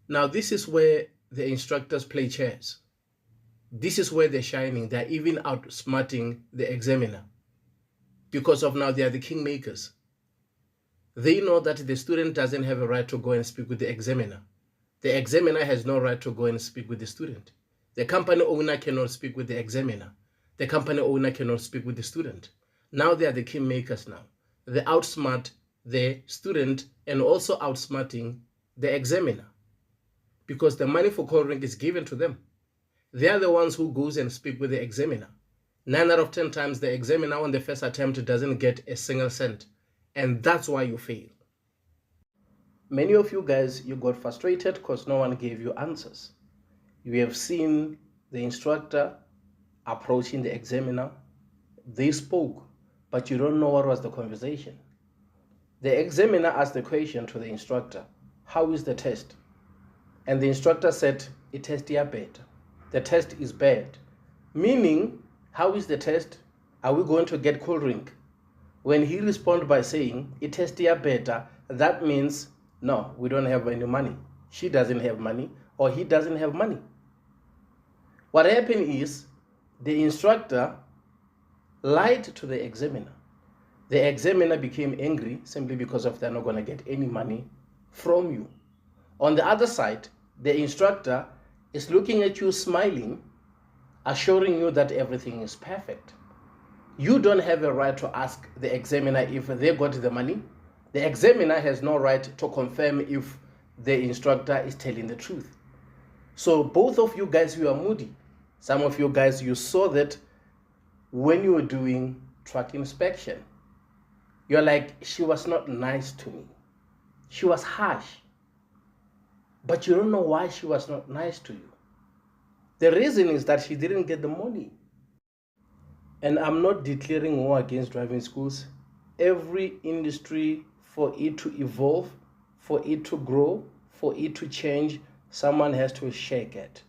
Now, this is where the instructors play chess. This is where they're shining. They're even outsmarting the examiner because of now they are the kingmakers. They know that the student doesn't have a right to go and speak with the examiner. The examiner has no right to go and speak with the student. The company owner cannot speak with the examiner. The company owner cannot speak with the student. Now they are the kingmakers now. They outsmart the student and also outsmarting the examiner because the money for coloring is given to them. They are the ones who goes and speak with the examiner. 9 out of 10 times the examiner on the first attempt doesn't get a single cent. And that's why you fail. Many of you guys, you got frustrated because no one gave you answers. You have seen the instructor approaching the examiner. They spoke, but you don't know what was the conversation. The examiner asked the question to the instructor, how is the test? And the instructor said, it test is bad. The test is bad. Meaning, how is the test? Are we going to get cold drink? When he responded by saying, it test is better, that means, no, we don't have any money. She doesn't have money, or he doesn't have money. What happened is, the instructor lied to the examiner. The examiner became angry simply because of they're not going to get any money from you. On the other side, the instructor is looking at you smiling, assuring you that everything is perfect. You don't have a right to ask the examiner if they got the money. The examiner has no right to confirm if the instructor is telling the truth. So both of you guys, you are moody. Some of you guys, you saw that when you were doing track inspection. You're like, she was not nice to me. She was harsh. But you don't know why she was not nice to you. The reason is that she didn't get the money. And I'm not declaring war against driving schools. Every industry, for it to evolve, for it to grow, for it to change, someone has to shake it.